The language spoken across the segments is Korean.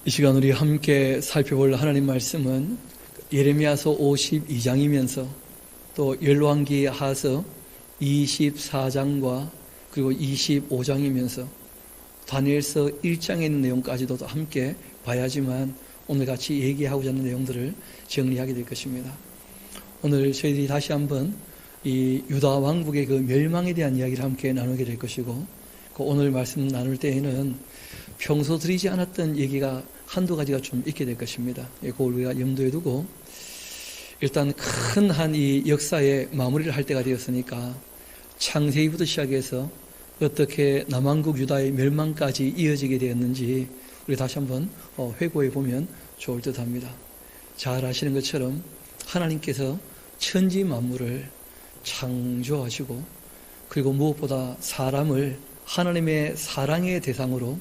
이 시간 우리 함께 살펴볼 하나님 말씀은 예레미야서 52장이면서 또 열왕기하서 24장과 그리고 25장이면서 다니엘서 1장에 있는 내용까지도 함께 봐야지만 오늘 같이 얘기하고자 하는 내용들을 정리하게 될 것입니다. 오늘 저희들이 다시 한번 이 유다 왕국의 그 멸망에 대한 이야기를 함께 나누게 될 것이고, 오늘 말씀 나눌 때에는 평소 드리지 않았던 얘기가 한두 가지가 좀 있게 될 것입니다. 그걸 우리가 염두에 두고 일단 큰 한 이 역사의 마무리를 할 때가 되었으니까 창세기부터 시작해서 어떻게 남왕국 유다의 멸망까지 이어지게 되었는지 우리 다시 한번 회고해 보면 좋을 듯 합니다. 잘 아시는 것처럼 하나님께서 천지 만물을 창조하시고, 그리고 무엇보다 사람을 하나님의 사랑의 대상으로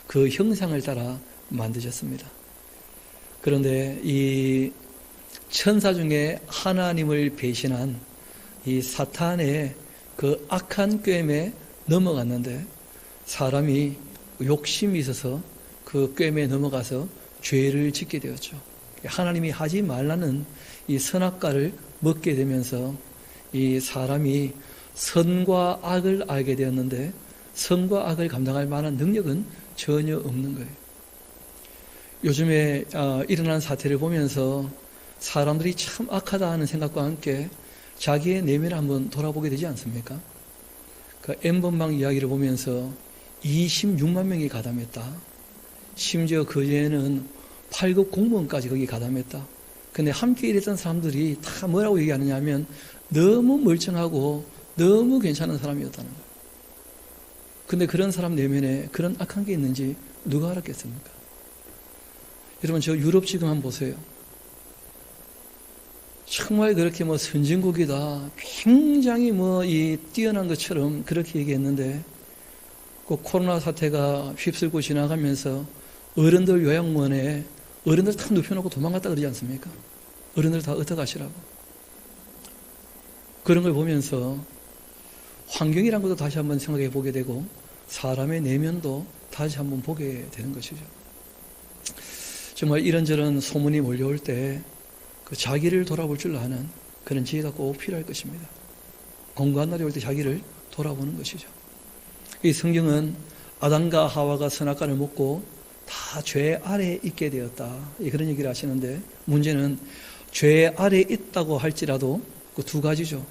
그 형상을 따라 만드셨습니다. 그런데 이 천사 중에 하나님을 배신한 이 사탄의 그 악한 꾀임에 넘어갔는데, 사람이 욕심이 있어서 그 꾀임에 넘어가서 죄를 짓게 되었죠. 하나님이 하지 말라는 이 선악과를 먹게 되면서 이 사람이 선과 악을 알게 되었는데, 선과 악을 감당할 만한 능력은 전혀 없는 거예요. 요즘에 일어난 사태를 보면서 사람들이 참 악하다 하는 생각과 함께 자기의 내면을 한번 돌아보게 되지 않습니까? 그 N번방 이야기를 보면서 26만 명이 가담했다. 심지어 그전에는 8급 공무원까지 거기 가담했다. 근데 함께 일했던 사람들이 다 뭐라고 얘기하느냐 하면 너무 멀쩡하고 너무 괜찮은 사람이었다는 거예요. 근데 그런 사람 내면에 그런 악한 게 있는지 누가 알았겠습니까? 여러분, 저 유럽 지금 한번 보세요. 정말 그렇게 선진국이다, 굉장히 이 뛰어난 것처럼 그렇게 얘기했는데, 그 코로나 사태가 휩쓸고 지나가면서 어른들 요양원에 어른들 다 눕혀놓고 도망갔다 그러지 않습니까? 어른들 다 어떡하시라고. 그런 걸 보면서 환경이란 것도 다시 한번 생각해 보게 되고, 사람의 내면도 다시 한번 보게 되는 것이죠. 정말 이런저런 소문이 몰려올 때 그 자기를 돌아볼 줄 아는 그런 지혜가 꼭 필요할 것입니다. 공고한 날이 올 때 자기를 돌아보는 것이죠. 이 성경은 아담과 하와가 선악과를 먹고 다 죄 아래에 있게 되었다, 그런 얘기를 하시는데, 문제는 죄 아래에 있다고 할지라도 그 두 가지죠.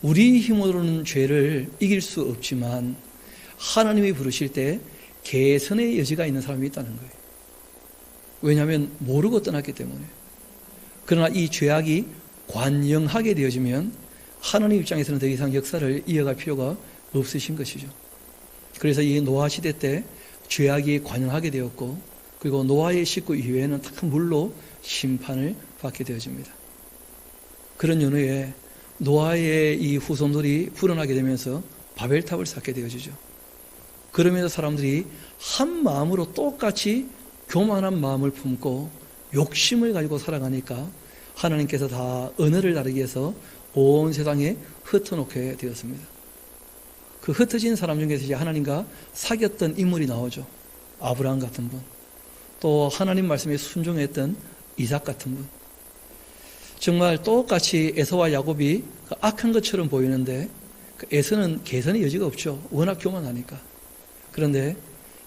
우리 힘으로는 죄를 이길 수 없지만 하나님이 부르실 때 개선의 여지가 있는 사람이 있다는 거예요. 왜냐하면 모르고 떠났기 때문에. 그러나 이 죄악이 관영하게 되어지면 하나님 입장에서는 더 이상 역사를 이어갈 필요가 없으신 것이죠. 그래서 이 노아 시대 때 죄악이 관영하게 되었고, 그리고 노아의 식구 이후에는 다 물로 심판을 받게 되어집니다. 그런 연후에 노아의 이 후손들이 불어나게 되면서 바벨탑을 쌓게 되어지죠. 그러면서 사람들이 한 마음으로 똑같이 교만한 마음을 품고 욕심을 가지고 살아가니까 하나님께서 다 언어를 다르게 해서 온 세상에 흩어놓게 되었습니다. 그 흩어진 사람 중에서 이제 하나님과 사귀었던 인물이 나오죠. 아브라함 같은 분, 또 하나님 말씀에 순종했던 이삭 같은 분. 정말 똑같이 에서와 야곱이 악한 것처럼 보이는데, 에서는 개선의 여지가 없죠. 워낙 교만하니까. 그런데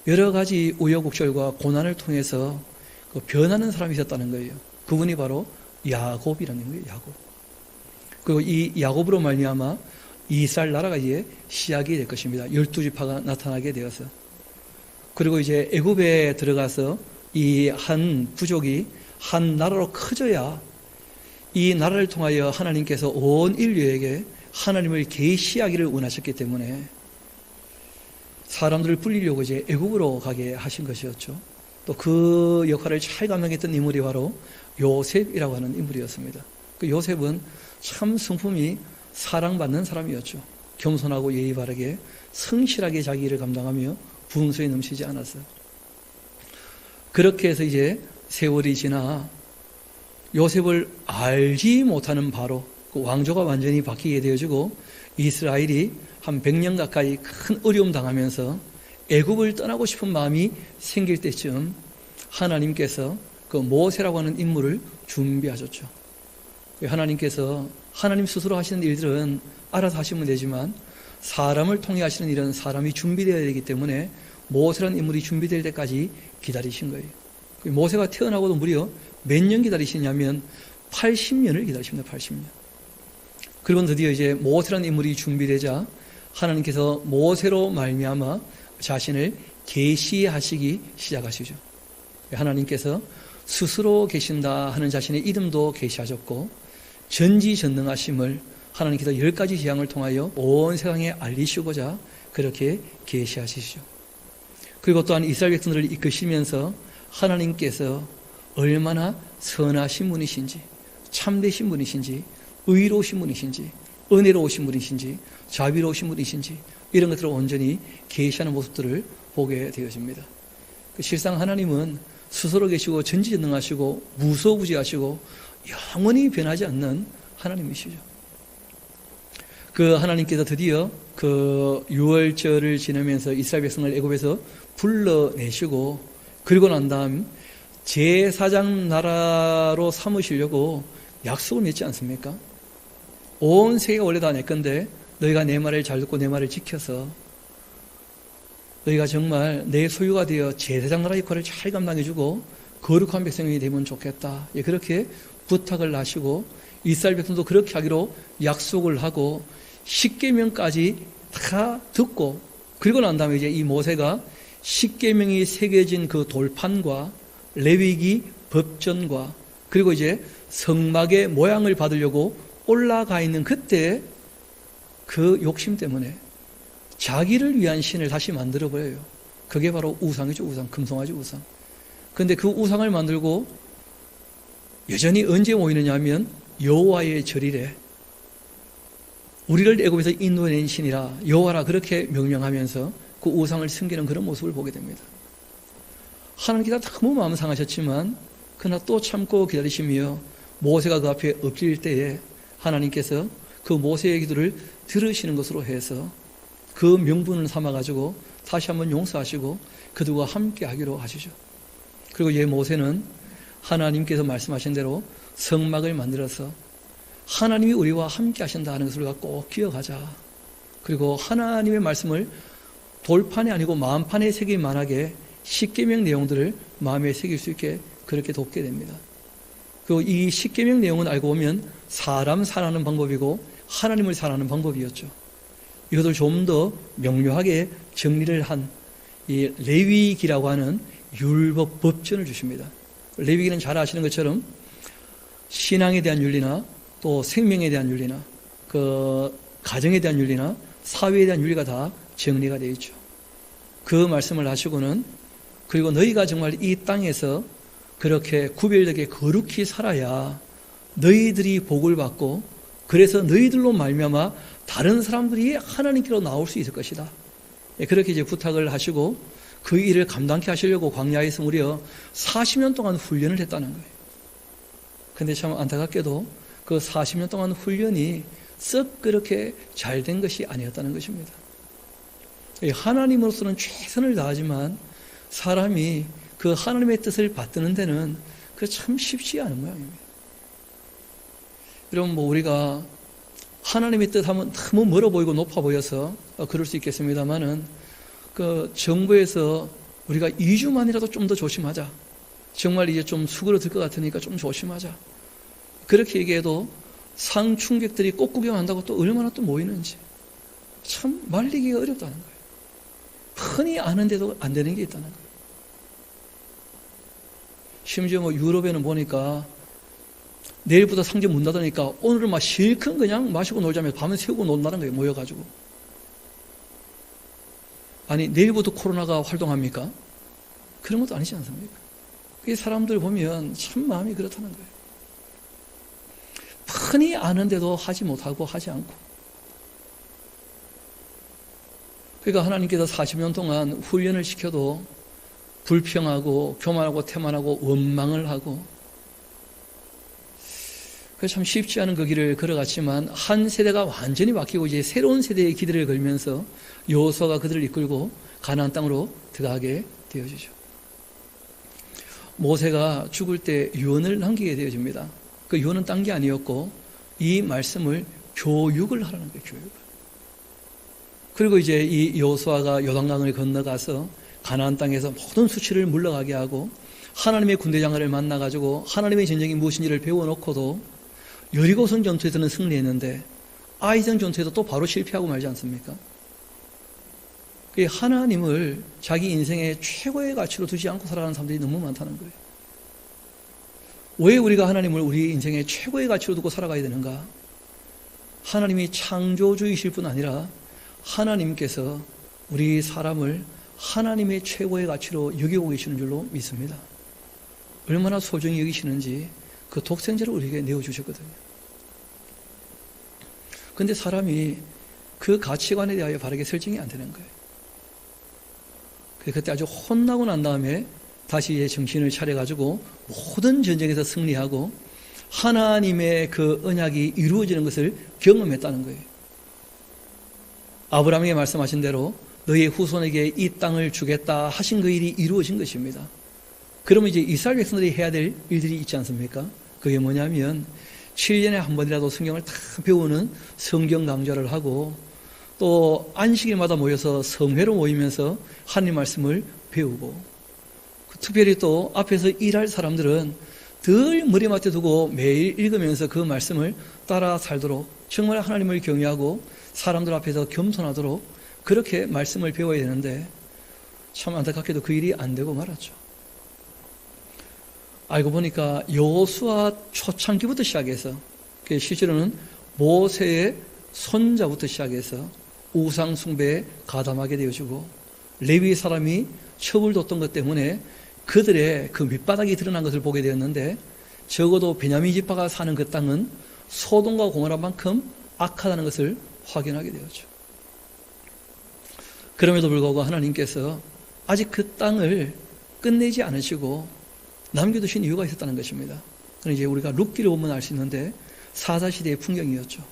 여러 가지 우여곡절과 고난을 통해서 변하는 사람이 있었다는 거예요. 그분이 바로 야곱이라는 거예요. 야곱. 그리고 이 야곱으로 말미암아 이스라엘 나라가 이제 시작이 될 것입니다. 12지파가 나타나게 되어서. 그리고 이제 애굽에 들어가서 이 한 부족이 한 나라로 커져야 이 나라를 통하여 하나님께서 온 인류에게 하나님을 계시하기를 원하셨기 때문에 사람들을 불리려고 이제 애굽으로 가게 하신 것이었죠. 또 그 역할을 잘 감당했던 인물이 바로 요셉이라고 하는 인물이었습니다. 그 요셉은 참 성품이 사랑받는 사람이었죠. 겸손하고 예의 바르게 성실하게 자기 일을 감당하며 부흥성이 넘치지 않았어요. 그렇게 해서 이제 세월이 지나 요셉을 알지 못하는 바로 그 왕조가 완전히 바뀌게 되어지고, 이스라엘이 한 100년 가까이 큰 어려움 당하면서 애굽을 떠나고 싶은 마음이 생길 때쯤 하나님께서 그 모세라고 하는 인물을 준비하셨죠. 하나님께서 하나님 스스로 하시는 일들은 알아서 하시면 되지만 사람을 통해 하시는 일은 사람이 준비되어야 되기 때문에 모세라는 인물이 준비될 때까지 기다리신 거예요. 모세가 태어나고도 무려 몇 년 기다리시냐면 80년을 기다리십니다. 80년. 그리고 드디어 이제 모세라는 인물이 준비되자 하나님께서 모세로 말미암아 자신을 계시하시기 시작하시죠. 하나님께서 스스로 계신다 하는 자신의 이름도 계시하셨고 전지전능하심을 하나님께서 10가지 재앙을 통하여 온 세상에 알리시고자 그렇게 계시하시죠. 그리고 또한 이스라엘 백성들을 이끄시면서 하나님께서 얼마나 선하신 분이신지, 참되신 분이신지, 의로우신 분이신지, 은혜로우신 분이신지, 자비로우신 분이신지 이런 것들을 온전히 계시하는 모습들을 보게 되어집니다. 실상 하나님은 스스로 계시고 전지전능하시고 무소부지하시고 영원히 변하지 않는 하나님이시죠. 그 하나님께서 드디어 그 유월절을 지내면서 이스라엘 백성을 애굽에서 불러내시고 그리고 난 다음 제사장 나라로 삼으시려고 약속을 맺지 않습니까? 온 세계가 원래 다 내 건데 너희가 내 말을 잘 듣고 내 말을 지켜서 너희가 정말 내 소유가 되어 제사장 나라 역할을 잘 감당해주고 거룩한 백성이 되면 좋겠다. 그렇게 부탁을 하시고 이스라엘 백성도 그렇게 하기로 약속을 하고 십계명까지 다 듣고 그리고 난 다음에 이제 이 모세가 십계명이 새겨진 그 돌판과 레위기 법전과 그리고 이제 성막의 모양을 받으려고 올라가 있는 그때 그 욕심 때문에 자기를 위한 신을 다시 만들어 버려요. 그게 바로 우상이죠. 우상, 금송아지 우상. 그런데 그 우상을 만들고 여전히 언제 모이느냐 하면 여호와의 절이래. 우리를 애굽에서 인도해낸 신이라 여호와라 그렇게 명령하면서 그 우상을 숨기는 그런 모습을 보게 됩니다. 하나님께서 너무 마음 상하셨지만 그러나 또 참고 기다리시며 모세가 그 앞에 엎드릴 때에 하나님께서 그 모세의 기도를 들으시는 것으로 해서 그 명분을 삼아가지고 다시 한번 용서하시고 그들과 함께 하기로 하시죠. 그리고 이 모세는 하나님께서 말씀하신 대로 성막을 만들어서 하나님이 우리와 함께 하신다 하는 것을 우리가 꼭 기억하자. 그리고 하나님의 말씀을 돌판이 아니고 마음판에 새길 만하게 십계명 내용들을 마음에 새길 수 있게 그렇게 돕게 됩니다. 그리고 이 십계명 내용은 알고 보면 사람 살아가는 방법이고 하나님을 살아가는 방법이었죠. 이것을 좀 더 명료하게 정리를 한 이 레위기라고 하는 율법 법전을 주십니다. 레위기는 잘 아시는 것처럼 신앙에 대한 윤리나 또 생명에 대한 윤리나 그 가정에 대한 윤리나 사회에 대한 윤리가 다 정리가 되어 있죠. 그 말씀을 하시고는 그리고 너희가 정말 이 땅에서 그렇게 구별되게 거룩히 살아야 너희들이 복을 받고 그래서 너희들로 말미암아 다른 사람들이 하나님께로 나올 수 있을 것이다. 그렇게 이제 부탁을 하시고 그 일을 감당케 하시려고 광야에서 무려 40년 동안 훈련을 했다는 거예요. 그런데 참 안타깝게도 그 40년 동안 훈련이 썩 그렇게 잘 된 것이 아니었다는 것입니다. 하나님으로서는 최선을 다하지만 사람이 그 하나님의 뜻을 받드는 데는 그 참 쉽지 않은 모양입니다. 여러분 우리가 하나님의 뜻하면 너무 멀어 보이고 높아 보여서 그럴 수 있겠습니다만은 그 정부에서 우리가 2주만이라도 좀 더 조심하자. 정말 이제 좀 수그러들 것 같으니까 좀 조심하자. 그렇게 얘기해도 상충객들이 꽃 구경한다고 또 얼마나 또 모이는지 참 말리기가 어렵다는 거예요. 흔히 아는데도 안 되는 게 있다는 거예요. 심지어 유럽에는 보니까 내일부터 상점 문 닫으니까 오늘은 막 실컷 그냥 마시고 놀자며 밤을 새우고 논다는 거예요. 모여가지고. 아니 내일부터 코로나가 활동합니까? 그런 것도 아니지 않습니까? 그 사람들 보면 참 마음이 그렇다는 거예요. 흔히 아는데도 하지 못하고 하지 않고. 그러니까 하나님께서 40년 동안 훈련을 시켜도 불평하고 교만하고 태만하고 원망을 하고 그래서 참 쉽지 않은 그 길을 걸어갔지만 한 세대가 완전히 바뀌고 이제 새로운 세대의 기대를 걸면서 여호수아가 그들을 이끌고 가나안 땅으로 들어가게 되어지죠. 모세가 죽을 때 유언을 남기게 되어집니다. 그 유언은 딴 게 아니었고 이 말씀을 교육을 하라는 거예요. 교육을. 그리고 이제 이 여호수아가 요단강을 건너가서 가나안 땅에서 모든 수치를 물러가게 하고 하나님의 군대장을 만나가지고 하나님의 전쟁이 무엇인지를 배워놓고도 여리고성 전투에서는 승리했는데 아이성 전투에도 또 바로 실패하고 말지 않습니까? 하나님을 자기 인생의 최고의 가치로 두지 않고 살아가는 사람들이 너무 많다는 거예요. 왜 우리가 하나님을 우리 인생의 최고의 가치로 두고 살아가야 되는가? 하나님이 창조주이실 뿐 아니라 하나님께서 우리 사람을 하나님의 최고의 가치로 여기고 계시는 줄로 믿습니다. 얼마나 소중히 여기시는지 그 독생자를 우리에게 내어주셨거든요. 그런데 사람이 그 가치관에 대하여 바르게 설정이 안 되는 거예요. 그때 아주 혼나고 난 다음에 다시 정신을 차려가지고 모든 전쟁에서 승리하고 하나님의 그 언약이 이루어지는 것을 경험했다는 거예요. 아브라함에게 말씀하신 대로 너의 후손에게 이 땅을 주겠다 하신 그 일이 이루어진 것입니다. 그러면 이제 이스라엘 백성들이 해야 될 일들이 있지 않습니까? 그게 뭐냐면 7년에 한 번이라도 성경을 다 배우는 성경 강좌를 하고 또 안식일마다 모여서 성회로 모이면서 하나님 말씀을 배우고 특별히 또 앞에서 일할 사람들은 늘 머리맡에 두고 매일 읽으면서 그 말씀을 따라 살도록 정말 하나님을 경외하고 사람들 앞에서 겸손하도록 그렇게 말씀을 배워야 되는데 참 안타깝게도 그 일이 안 되고 말았죠. 알고 보니까 여호수아 초창기부터 시작해서 실제로는 모세의 손자부터 시작해서 우상 숭배에 가담하게 되어지고 레위 사람이 첩을 뒀던 것 때문에 그들의 그 밑바닥이 드러난 것을 보게 되었는데 적어도 베냐민 지파가 사는 그 땅은 소돔과 고모라만큼 악하다는 것을 확인하게 되었죠. 그럼에도 불구하고 하나님께서 아직 그 땅을 끝내지 않으시고 남겨두신 이유가 있었다는 것입니다. 그건 이제 우리가 룻기를 보면 알 수 있는데 사사시대의 풍경이었죠.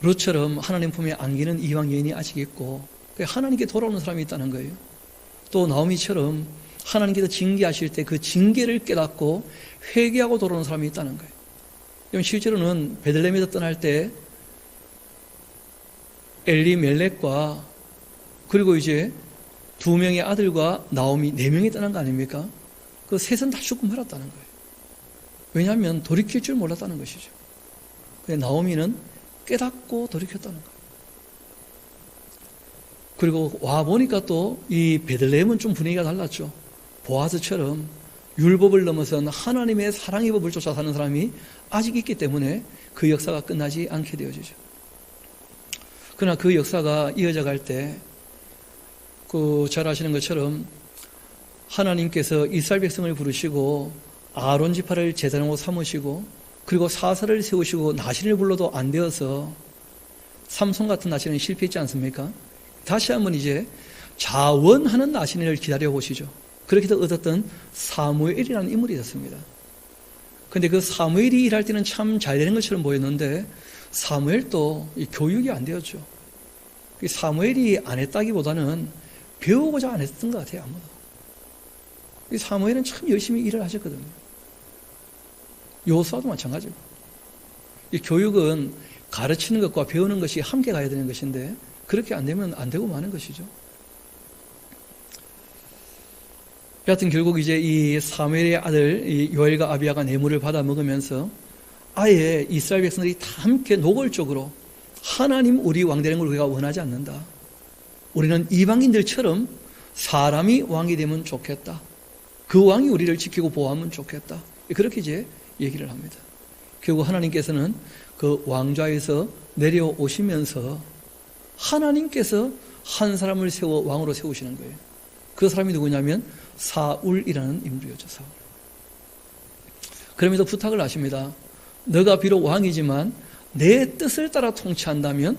룻처럼 하나님 품에 안기는 이방 여인이 아직 있고 하나님께 돌아오는 사람이 있다는 거예요. 또 나오미처럼 하나님께서 징계하실 때 그 징계를 깨닫고 회개하고 돌아오는 사람이 있다는 거예요. 실제로는 베들레헴에서 떠날 때 엘리멜렉과 그리고 이제 2명의 아들과 나오미 4명이 떠난 거 아닙니까? 그 셋은 다 죽고 말았다는 거예요. 왜냐하면 돌이킬 줄 몰랐다는 것이죠. 나오미는 깨닫고 돌이켰다는 거예요. 그리고 와 보니까 또 이 베들레헴은 좀 분위기가 달랐죠. 보아스처럼 율법을 넘어선 하나님의 사랑의 법을 쫓아 사는 사람이 아직 있기 때문에 그 역사가 끝나지 않게 되어지죠. 그러나 그 역사가 이어져 갈 때 잘 아시는 것처럼 하나님께서 이스라엘 백성을 부르시고 아론 지파를 제사장으로 삼으시고 그리고 사사를 세우시고 나신을 불러도 안 되어서 삼손 같은 나신은 실패했지 않습니까? 다시 한번 이제 자원하는 나신을 기다려 보시죠. 그렇게 해서 얻었던 사무엘이라는 인물이 있었습니다. 그런데 그 사무엘이 일할 때는 참 잘 되는 것처럼 보였는데 사무엘도 교육이 안 되었죠. 사무엘이 안 했다기보다는 배우고자 안 했던 것 같아요. 아무도. 사무엘은 참 열심히 일을 하셨거든요. 여호수아도 마찬가지고. 이 교육은 가르치는 것과 배우는 것이 함께 가야 되는 것인데 그렇게 안 되면 안 되고 마는 것이죠. 여하튼 결국 이제 이 사무엘의 아들 이 요엘과 아비야가 뇌물을 받아 먹으면서 아예 이스라엘 백성들이 다 함께 노골적으로 하나님 우리 왕 되는 걸 우리가 원하지 않는다. 우리는 이방인들처럼 사람이 왕이 되면 좋겠다. 그 왕이 우리를 지키고 보호하면 좋겠다. 그렇게 이제 얘기를 합니다. 결국 하나님께서는 그 왕좌에서 내려오시면서 하나님께서 한 사람을 세워 왕으로 세우시는 거예요. 그 사람이 누구냐면 사울이라는 인물이었죠. 사울. 그러면서 부탁을 하십니다. 너가 비록 왕이지만 내 뜻을 따라 통치한다면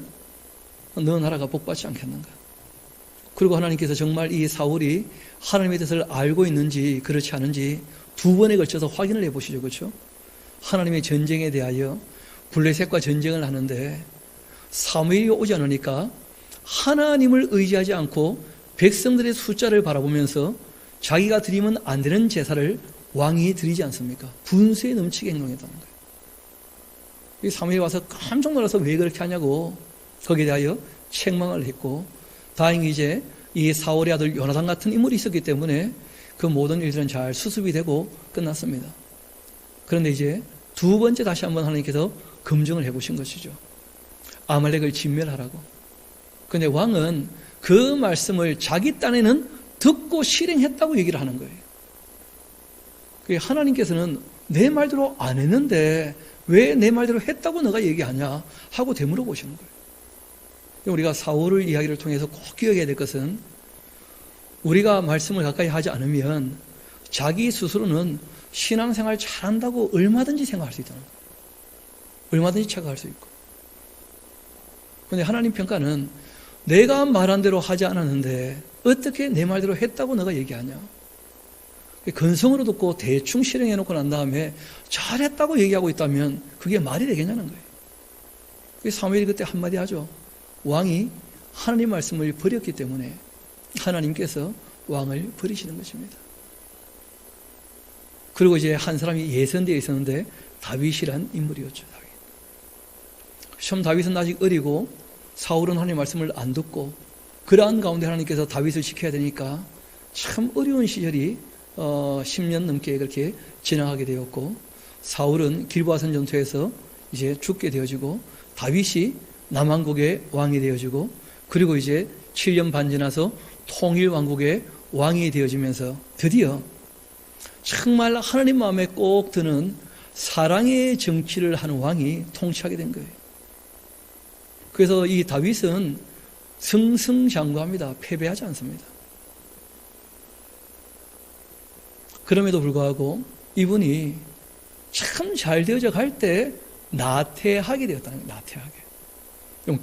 너 나라가 복받지 않겠는가? 그리고 하나님께서 정말 이 사울이 하나님의 뜻을 알고 있는지 그렇지 않은지 2번에 걸쳐서 확인을 해보시죠. 그렇죠? 하나님의 전쟁에 대하여 블레셋과 전쟁을 하는데 사무엘이 오지 않으니까 하나님을 의지하지 않고 백성들의 숫자를 바라보면서 자기가 드리면 안 되는 제사를 왕이 드리지 않습니까? 분수에 넘치게 행동했다는 거예요. 이 사무엘이 와서 깜짝 놀라서 왜 그렇게 하냐고 거기에 대하여 책망을 했고, 다행히 이제 이 사울의 아들 요나단 같은 인물이 있었기 때문에 그 모든 일들은 잘 수습이 되고 끝났습니다. 그런데 이제 두 번째 다시 한번 하나님께서 검증을 해보신 것이죠. 아말렉을 진멸하라고. 그런데 왕은 그 말씀을 자기 딴에는 듣고 실행했다고 얘기를 하는 거예요. 하나님께서는 내 말대로 안 했는데 왜 내 말대로 했다고 너가 얘기하냐 하고 되물어 보시는 거예요. 우리가 사울의 이야기를 통해서 꼭 기억해야 될 것은, 우리가 말씀을 가까이 하지 않으면 자기 스스로는 신앙생활 잘한다고 얼마든지 생각할 수 있다는 거예요. 얼마든지 착각할 수 있고. 그런데 하나님 평가는 내가 말한 대로 하지 않았는데 어떻게 내 말대로 했다고 너가 얘기하냐. 근성으로 듣고 대충 실행해 놓고 난 다음에 잘했다고 얘기하고 있다면 그게 말이 되겠냐는 거예요. 사무엘이 그때 한마디 하죠. 왕이 하나님 말씀을 버렸기 때문에 하나님께서 왕을 버리시는 것입니다. 그리고 이제 한 사람이 예선되어 있었는데 다윗이란 인물이었죠. 처음 다윗은 아직 어리고 사울은 하나님의 말씀을 안 듣고, 그러한 가운데 하나님께서 다윗을 지켜야 되니까 참 어려운 시절이 10년 넘게 그렇게 지나가게 되었고, 사울은 길보아선 전투에서 이제 죽게 되어지고, 다윗이 남왕국의 왕이 되어지고, 그리고 이제 7년 반 지나서 통일왕국의 왕이 되어지면서 드디어 정말 하나님 마음에 꼭 드는 사랑의 정치를 하는 왕이 통치하게 된 거예요. 그래서 이 다윗은 승승장구합니다. 패배하지 않습니다. 그럼에도 불구하고 이분이 참 잘 되어져 갈 때 나태하게 되었다는 거예요. 나태하게.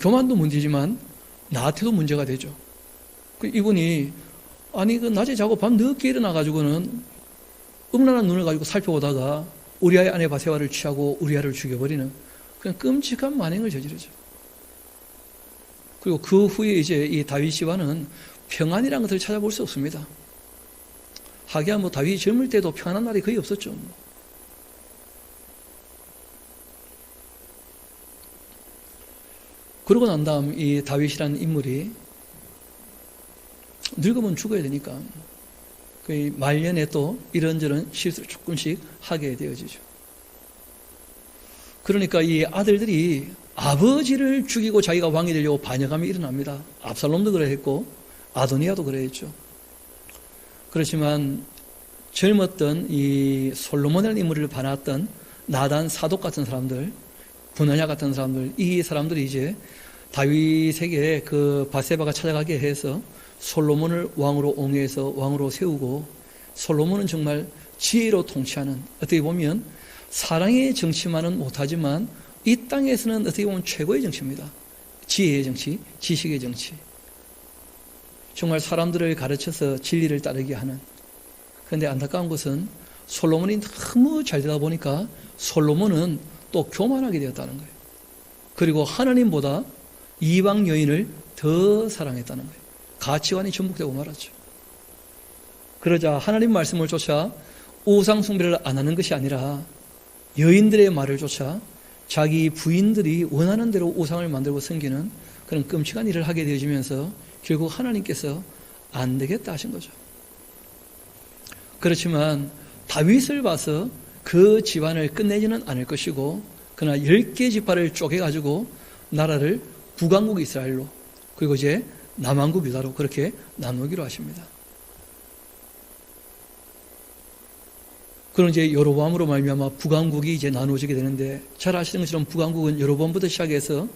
교만도 문제지만 나태도 문제가 되죠. 이분이 아니 그 낮에 자고 밤 늦게 일어나가지고는 음란한 눈을 가지고 살펴보다가 우리아의 아내 바세바를 취하고 우리아를 죽여버리는 그냥 끔찍한 만행을 저지르죠. 그리고 그 후에 이제 이 다윗이와는 평안이라는 것을 찾아볼 수 없습니다. 하기야 뭐 다윗이 젊을 때도 평안한 날이 거의 없었죠. 그러고 난 다음 이 다윗이라는 인물이 늙으면 죽어야 되니까 그 말년에 또 이런저런 실수를 조금씩 하게 되어지죠. 그러니까 이 아들들이 아버지를 죽이고 자기가 왕이 되려고 반역함이 일어납니다. 압살롬도 그랬고 아도니아도 그랬죠. 그렇지만 젊었던 이 솔로몬이라는 인물을 반았던 나단 사독 같은 사람들, 분하냐 같은 사람들, 이 사람들이 이제 다윗에게 그 바세바가 찾아가게 해서 솔로몬을 왕으로 옹해서 왕으로 세우고, 솔로몬은 정말 지혜로 통치하는, 어떻게 보면 사랑의 정치만은 못하지만 이 땅에서는 어떻게 보면 최고의 정치입니다. 지혜의 정치, 지식의 정치. 정말 사람들을 가르쳐서 진리를 따르게 하는. 그런데 안타까운 것은 솔로몬이 너무 잘 되다 보니까 솔로몬은 또 교만하게 되었다는 거예요. 그리고 하나님보다 이방 여인을 더 사랑했다는 거예요. 가치관이 전복되고 말았죠. 그러자 하나님 말씀을 쫓아 우상 숭배를 안 하는 것이 아니라 여인들의 말을 쫓아 자기 부인들이 원하는 대로 우상을 만들고 섬기는 그런 끔찍한 일을 하게 되어지면서 결국 하나님께서 안 되겠다 하신 거죠. 그렇지만 다윗을 봐서 그 집안을 끝내지는 않을 것이고, 그러나 10개 지파를 쪼개가지고 나라를 북왕국 이스라엘로, 그리고 이제 남왕국 유다로 그렇게 나누기로 하십니다. 그럼 이제 여로보암으로 말미암아 북왕국이 이제 나누어지게 되는데, 잘 아시는 것처럼 북왕국은 여로보암부터 시작해서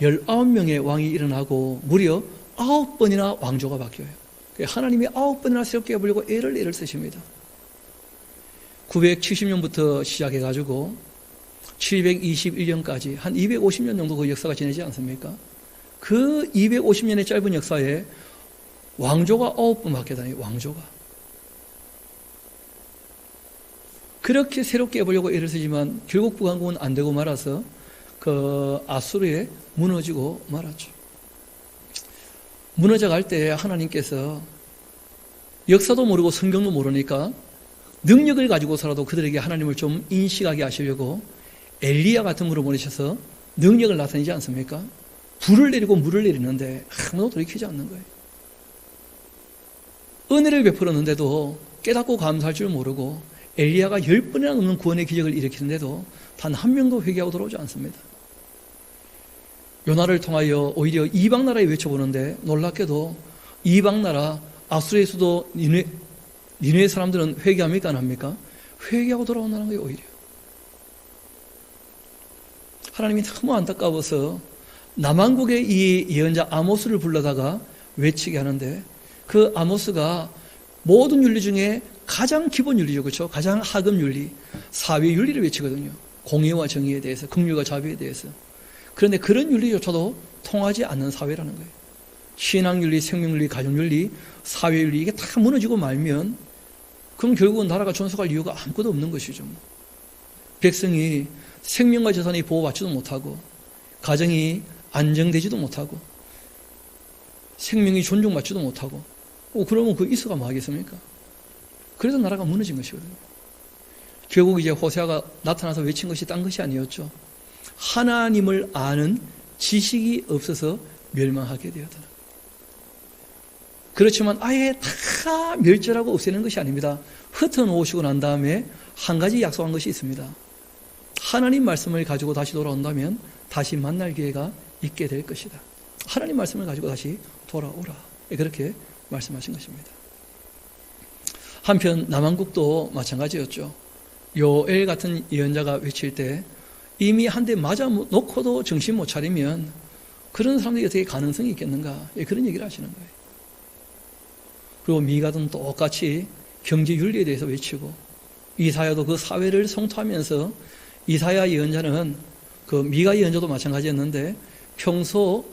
19명의 왕이 일어나고 무려 9번이나 왕조가 바뀌어요. 하나님이 9번이나 새롭게 해보려고 애를 쓰십니다. 970년부터 시작해가지고 721년까지 한 250년 정도 그 역사가 지내지 않습니까? 그 250년의 짧은 역사에 왕조가 9번 바뀌었다니, 왕조가. 그렇게 새롭게 해보려고 애를 쓰지만 결국 북왕국은 안 되고 말아서 그 아수르에 무너지고 말았죠. 무너져 갈 때 하나님께서 역사도 모르고 성경도 모르니까 능력을 가지고서라도 그들에게 하나님을 좀 인식하게 하시려고 엘리야 같은 분을 보내셔서 능력을 나타내지 않습니까? 불을 내리고 물을 내리는데 아무도 돌이키지 않는 거예요. 은혜를 베풀었는데도 깨닫고 감사할 줄 모르고 엘리야가 10번이나 넘는 구원의 기적을 일으키는데도 단 한 명도 회개하고 돌아오지 않습니다. 요나를 통하여 오히려 이방 나라에 외쳐보는데 놀랍게도 이방 나라 아수르의 수도 니느웨 사람들은 회개합니까? 안 합니까? 회개하고 돌아온다는 거예요. 오히려 하나님이 너무 안타까워서 남한국의 이 예언자 아모스를 불러다가 외치게 하는데 그 아모스가 모든 윤리 중에 가장 기본 윤리죠. 그렇죠? 가장 하급 윤리, 사회 윤리를 외치거든요. 공의와 정의에 대해서, 긍휼과 자비에 대해서. 그런데 그런 윤리조차도 통하지 않는 사회라는 거예요. 신앙윤리, 생명윤리, 가정윤리, 사회윤리 이게 다 무너지고 말면 그럼 결국은 나라가 존속할 이유가 아무것도 없는 것이죠. 백성이 생명과 재산이 보호받지도 못하고 가정이 안정되지도 못하고 생명이 존중받지도 못하고 그러면 그 이스가 뭐 하겠습니까? 그래서 나라가 무너진 것이거든요. 결국 이제 호세아가 나타나서 외친 것이 딴 것이 아니었죠. 하나님을 아는 지식이 없어서 멸망하게 되었다. 그렇지만 아예 다 멸절하고 없애는 것이 아닙니다. 흩어놓으시고 난 다음에 한 가지 약속한 것이 있습니다. 하나님 말씀을 가지고 다시 돌아온다면 다시 만날 기회가 있게 될 것이다. 하나님 말씀을 가지고 다시 돌아오라. 그렇게 말씀하신 것입니다. 한편 남한국도 마찬가지였죠. 요엘 같은 예언자가 외칠 때 이미 한 대 맞아 놓고도 정신 못 차리면 그런 사람들이 어떻게 가능성이 있겠는가? 그런 얘기를 하시는 거예요. 그리고 미가도 똑같이 경제 윤리에 대해서 외치고 이사야도 그 사회를 성토하면서 이사야 예언자는 그 미가 예언자도 마찬가지였는데 평소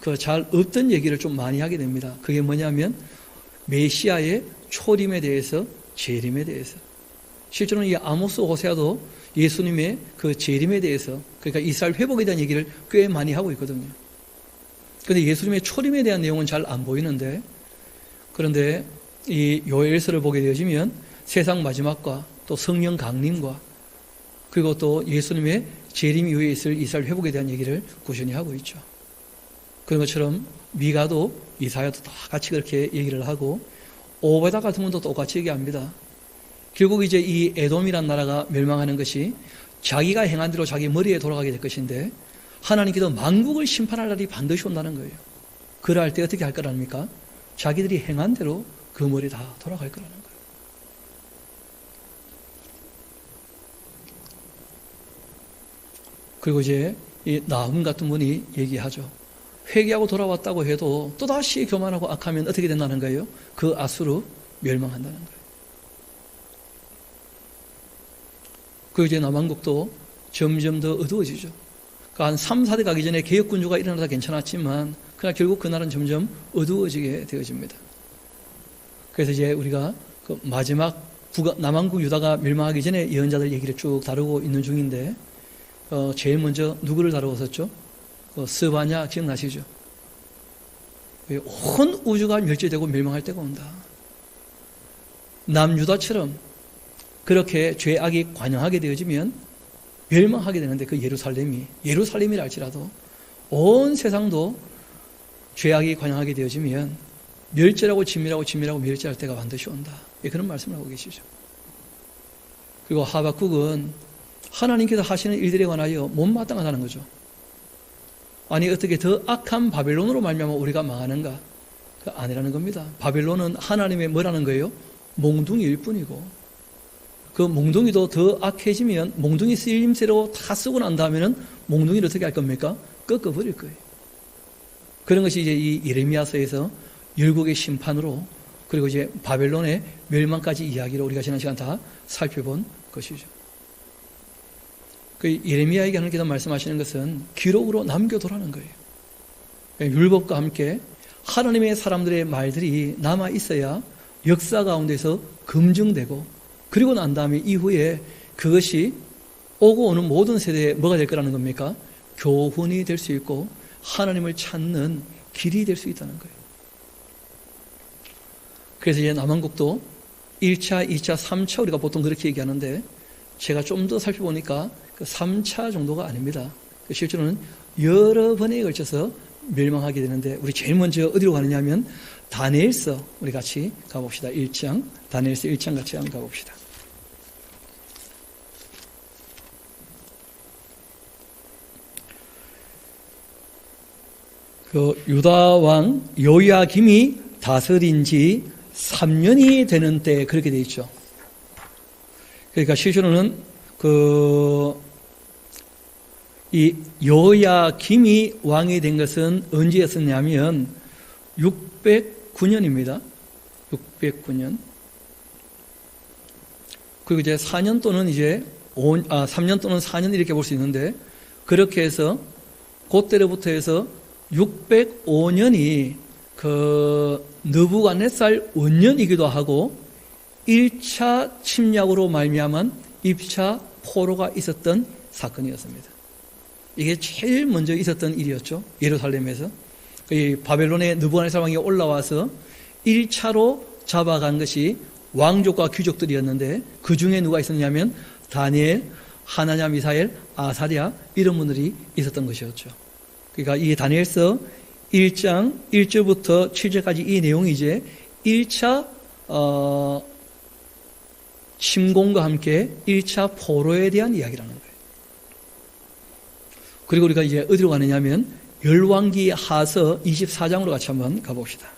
그 잘 없던 얘기를 좀 많이 하게 됩니다. 그게 뭐냐면 메시아의 초림에 대해서 재림에 대해서 실제로는 이 아모스 호세아도 예수님의 그 재림에 대해서 그러니까 이스라엘 회복에 대한 얘기를 꽤 많이 하고 있거든요. 그런데 예수님의 초림에 대한 내용은 잘 안 보이는데 그런데 이 요엘서를 보게 되어지면 세상 마지막과 또 성령 강림과 그리고 또 예수님의 재림 이후에 있을 이스라엘 회복에 대한 얘기를 꾸준히 하고 있죠. 그런 것처럼 미가도 이사야도 다 같이 그렇게 얘기를 하고 오베다 같은 분도 똑같이 얘기합니다. 결국 이제 이 에돔이란 나라가 멸망하는 것이 자기가 행한 대로 자기 머리에 돌아가게 될 것인데 하나님께서 만국을 심판할 날이 반드시 온다는 거예요. 그럴 때 어떻게 할 거랍니까? 자기들이 행한 대로 그 머리에 다 돌아갈 거라는 거예요. 그리고 이제 이 나훔 같은 분이 얘기하죠. 회개하고 돌아왔다고 해도 또다시 교만하고 악하면 어떻게 된다는 거예요? 그 아수르 멸망한다는 거예요. 그리고 이제 남한국도 점점 더 어두워지죠. 그러니까 한 3, 4대 가기 전에 개혁군주가 일어나다 괜찮았지만 그러나 결국 그날은 점점 어두워지게 되어집니다. 그래서 이제 우리가 그 마지막 남한국 유다가 멸망하기 전에 예언자들 얘기를 쭉 다루고 있는 중인데 제일 먼저 누구를 다루었었죠? 스바냐 기억나시죠? 온 우주가 멸절되고 멸망할 때가 온다. 남유다처럼 그렇게 죄악이 관영하게 되어지면 멸망하게 되는데 그 예루살렘이라 할지라도 온 세상도 죄악이 관영하게 되어지면 멸절하고 진멸하고 멸절할 때가 반드시 온다. 그런 말씀을 하고 계시죠. 그리고 하박국은 하나님께서 하시는 일들에 관하여 못마땅하다는 거죠. 아니 어떻게 더 악한 바벨론으로 말미암아 우리가 망하는가? 그 아니라는 겁니다. 바벨론은 하나님의 뭐라는 거예요? 몽둥이일 뿐이고 그 몽둥이도 더 악해지면 몽둥이 쓰임새로 다 쓰고 난 다음에는 몽둥이를 어떻게 할 겁니까? 꺾어버릴 거예요. 그런 것이 이제 이 예레미야서에서 열국의 심판으로 그리고 이제 바벨론의 멸망까지 이야기를 우리가 지난 시간 다 살펴본 것이죠. 그 예레미야에게 하나님께서 말씀하시는 것은 기록으로 남겨두라는 거예요. 율법과 함께 하나님의 사람들의 말들이 남아 있어야 역사 가운데서 검증되고 그리고 난 다음에 이후에 그것이 오고 오는 모든 세대에 뭐가 될 거라는 겁니까? 교훈이 될 수 있고 하나님을 찾는 길이 될 수 있다는 거예요. 그래서 이제 남한국도 1차, 2차, 3차 우리가 보통 그렇게 얘기하는데 제가 좀 더 살펴보니까 그 3차 정도가 아닙니다. 실제로는 여러 번에 걸쳐서 멸망하게 되는데 우리 제일 먼저 어디로 가느냐 하면 다니엘서 우리 같이 가봅시다. 1장, 다니엘서 1장 같이 한번 가봅시다. 그 유다 왕 요야김이 다스린 지 3년이 되는 때 그렇게 되어 있죠. 그러니까 실제로는 이 요야김이 왕이 된 것은 언제였었냐면 609년입니다. 609년. 그리고 이제 4년 또는 3년 또는 4년 이렇게 볼 수 있는데 그렇게 해서 그때로부터 해서 605년이 그 느부갓네살 원년이기도 하고 1차 침략으로 말미암은 2차 포로가 있었던 사건이었습니다. 이게 제일 먼저 있었던 일이었죠. 예루살렘에서. 이 바벨론의 느부갓네살 왕이 올라와서 1차로 잡아간 것이 왕족과 귀족들이었는데 그 중에 누가 있었냐면 다니엘, 하나냐, 미사엘, 아사랴 이런 분들이 있었던 것이었죠. 그러니까 이 다니엘서 1장 1절부터 7절까지 이 내용이 이제 1차 침공과 함께 1차 포로에 대한 이야기라는 거예요. 그리고 우리가 이제 어디로 가느냐 하면 열왕기 하서 24장으로 같이 한번 가봅시다.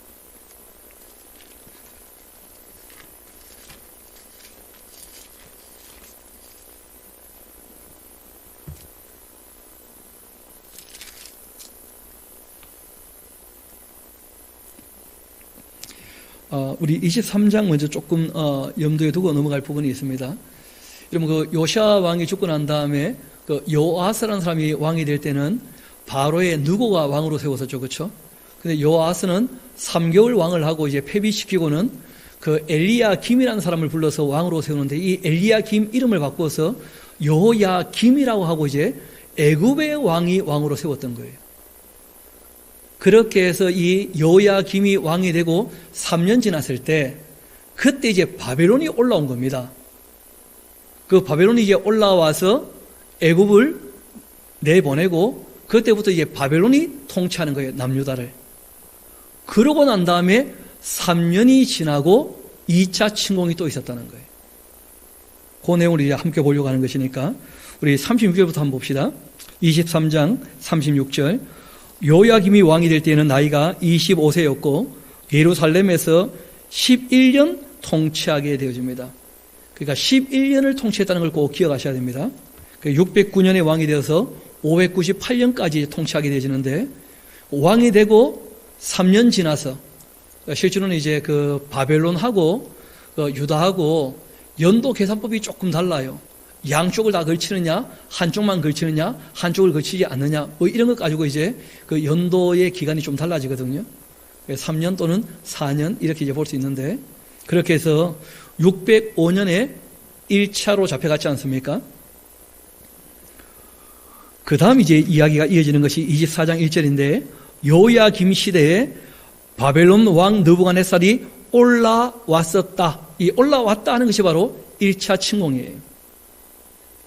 우리 23장 먼저 조금 염두에 두고 넘어갈 부분이 있습니다. 여러분 그 요시아 왕이 죽고 난 다음에 그 요아스라는 사람이 왕이 될 때는 바로의 느고가 왕으로 세웠었죠, 그렇죠? 근데 요아스는 3개월 왕을 하고 이제 폐비시키고는 그 엘리야김이라는 사람을 불러서 왕으로 세우는데 이 엘리야김 이름을 바꿔서 여호야김이라고 하고 이제 애굽의 왕이 왕으로 세웠던 거예요. 그렇게 해서 이 여호야김이 왕이 되고 3년 지났을 때 그때 이제 바벨론이 올라온 겁니다. 그 바벨론이 이제 올라와서 애굽을 내보내고 그때부터 이제 바벨론이 통치하는 거예요. 남유다를. 그러고 난 다음에 3년이 지나고 2차 침공이 또 있었다는 거예요. 그 내용을 이제 함께 보려고 하는 것이니까 우리 36절부터 한번 봅시다. 23장 36절. 요야김이 왕이 될 때에는 나이가 25세였고 예루살렘에서 11년 통치하게 되어집니다. 그러니까 11년을 통치했다는 걸 꼭 기억하셔야 됩니다. 609년에 왕이 되어서 598년까지 통치하게 되어지는데 왕이 되고 3년 지나서 실제로는 이제 그 바벨론하고 유다하고 연도 계산법이 조금 달라요. 양쪽을 다 걸치느냐, 한쪽만 걸치느냐, 한쪽을 걸치지 않느냐, 뭐 이런 것 가지고 이제 그 연도의 기간이 좀 달라지거든요. 3년 또는 4년 이렇게 이제 볼 수 있는데 그렇게 해서 605년에 1차로 잡혀갔지 않습니까? 그 다음 이제 이야기가 이어지는 것이 24장 1절인데 요야김 시대에 바벨론 왕 느부갓네살이 올라왔었다. 이 올라왔다 하는 것이 바로 1차 침공이에요.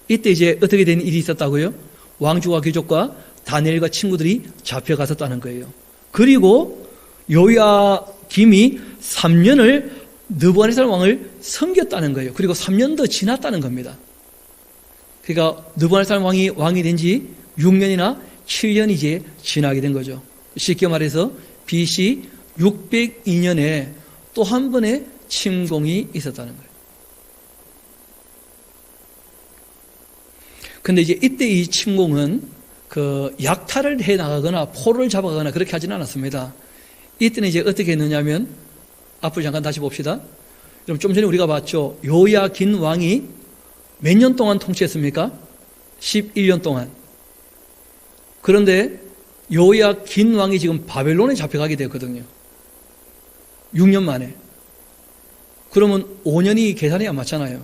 이때 이제 어떻게 된 일이 있었다고요? 왕족과 귀족과 다니엘과 친구들이 잡혀갔었다는 거예요. 그리고 요야김이 3년을 느부갓네살 왕을 섬겼다는 거예요. 그리고 3년 더 지났다는 겁니다. 그러니까 느부갓네살 왕이 된 지 6년이나 7년이 이제 지나게 된 거죠. 쉽게 말해서 BC 602년에 또 한 번의 침공이 있었다는 거예요. 근데 이제 이때 이 침공은 그 약탈을 해 나가거나 포로를 잡아가거나 그렇게 하지는 않았습니다. 이때는 이제 어떻게 했느냐면 앞을 잠깐 다시 봅시다. 여러분 좀 전에 우리가 봤죠. 요야긴 왕이 몇 년 동안 통치했습니까? 11년 동안. 그런데 요야긴 왕이 지금 바벨론에 잡혀가게 되었거든요. 6년 만에. 그러면 5년이 계산이 안 맞잖아요.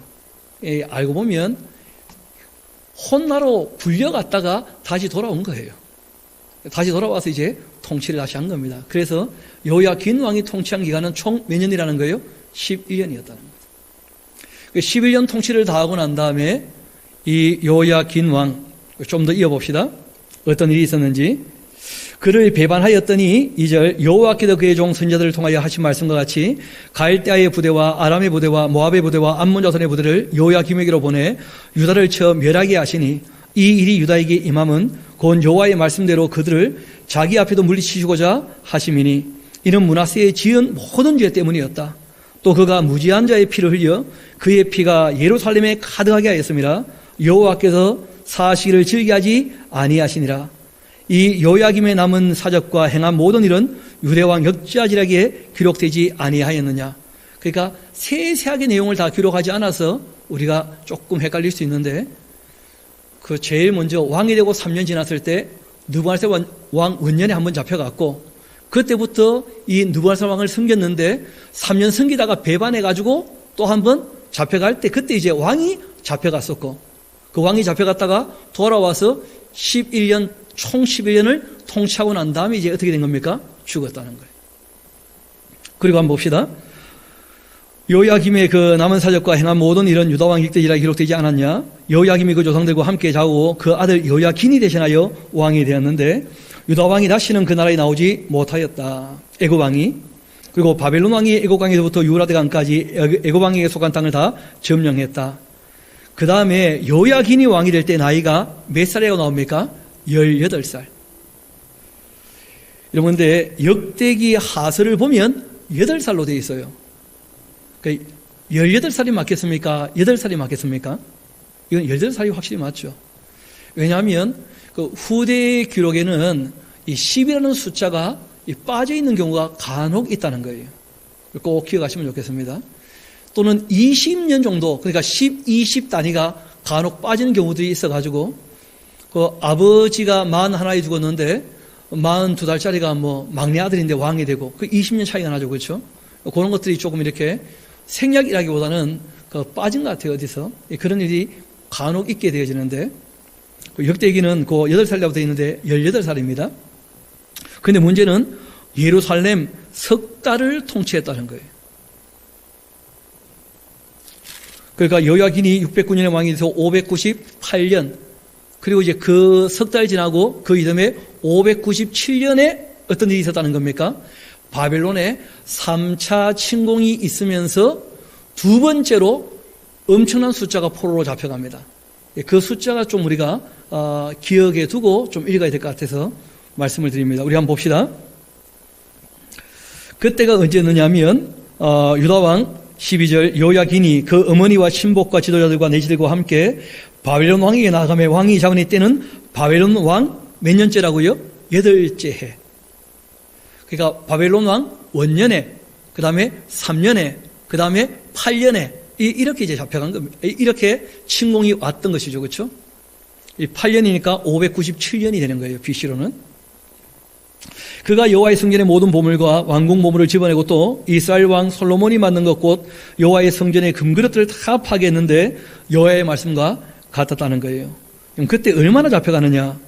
알고 보면 혼나로 굴려갔다가 다시 돌아온 거예요. 다시 돌아와서 이제 통치를 다시 한 겁니다. 그래서 요야긴 왕이 통치한 기간은 총 몇 년이라는 거예요? 11년이었다는 거예요. 11년 통치를 다 하고 난 다음에 이 요야긴 왕, 좀 더 이어봅시다. 어떤 일이 있었는지. 그를 배반하였더니 2절 여호와께서 그의 종 선지자들을 통하여 하신 말씀과 같이 갈대아의 부대와 아람의 부대와 모압의 부대와 암몬 자손의 부대를 요야김에게로 보내 유다를 쳐 멸하게 하시니 이 일이 유다에게 임함은 곧 여호와의 말씀대로 그들을 자기 앞에도 물리치시고자 하심이니 이는 므낫세의 지은 모든 죄 때문이었다. 또 그가 무지한 자의 피를 흘려 그의 피가 예루살렘에 가득하게 하였습니다. 여호와께서 사시기를 즐기하지 아니하시니라. 이 요야김에 남은 사적과 행한 모든 일은 유대왕 역지하지락에 기록되지 아니하였느냐. 그러니까 세세하게 내용을 다 기록하지 않아서 우리가 조금 헷갈릴 수 있는데, 그 제일 먼저 왕이 되고 3년 지났을 때 느부갓네살 왕 원년에 한번 잡혀갔고, 그때부터 이 느부갓네살 왕을 섬겼는데 3년 섬기다가 배반해가지고 또 한번 잡혀갈 때 그때 이제 왕이 잡혀갔었고, 그 왕이 잡혀갔다가 돌아와서 11년 총 11년을 통치하고 난 다음에 이제 어떻게 된 겁니까? 죽었다는 거예요. 그리고 한번 봅시다. 요야김의 그 남은 사적과 행한 모든 일은 유다왕 역대지락에 기록되지 않았냐? 요야김이 그 조상들과 함께 자고 그 아들 요야긴이 대신하여 왕이 되었는데 유다왕이 다시는 그 나라에 나오지 못하였다. 애굽왕이. 그리고 바벨론 왕이 애굽왕에서부터 유라데강까지 애굽왕에게 속한 땅을 다 점령했다. 그 다음에 요야긴이 왕이 될 때 나이가 몇 살이라고 나옵니까? 18살. 여러분들 역대기 하서를 보면 8살로 되어 있어요. 18살이 맞겠습니까? 8살이 맞겠습니까? 이건 18살이 확실히 맞죠. 왜냐하면 그 후대 기록에는 이 10이라는 숫자가 빠져 있는 경우가 간혹 있다는 거예요. 꼭 기억하시면 좋겠습니다. 또는 20년 정도, 그러니까 10, 20 단위가 간혹 빠지는 경우들이 있어가지고, 그 아버지가 41에 죽었는데 42살짜리가 뭐 막내 아들인데 왕이 되고 그 20년 차이가 나죠. 그렇죠? 그런 것들이 조금 이렇게 생략이라기보다는 그 빠진 것 같아요. 어디서. 그런 일이 간혹 있게 되어지는데, 역대기는 그 8살이라고 되어 있는데 18살입니다. 그런데 문제는 예루살렘 석 달을 통치했다는 거예요. 그러니까 요야긴이 609년에 왕이 돼서 598년, 그리고 이제 그 석 달 지나고 그 이듬해 597년에 어떤 일이 있었다는 겁니까? 바벨론에 3차 침공이 있으면서 두 번째로 엄청난 숫자가 포로로 잡혀갑니다. 그 숫자가 좀 우리가 기억에 두고 좀 읽어야 될 것 같아서 말씀을 드립니다. 우리 한번 봅시다. 그때가 언제였느냐면 유다왕 12절 요야긴이 그 어머니와 친복과 지도자들과 내시들과 함께 바벨론 왕에게 나아가며 왕이 잡은 이때는 바벨론 왕 몇 년째라고요? 8째 해. 그러니까 바벨론 왕 원년에, 그 다음에 3년에, 그 다음에 8년에 이렇게 이제 잡혀간 겁니다. 이렇게 침공이 왔던 것이죠. 그렇죠? 8년이니까 597년이 되는 거예요. BC로는. 그가 여호와의 성전의 모든 보물과 왕궁 보물을 집어내고 또 이스라엘 왕 솔로몬이 만든 것 곧 여호와의 성전의 금그릇들을 다 파괴했는데 여호와의 말씀과 같았다는 거예요. 그럼 그때 얼마나 잡혀가느냐?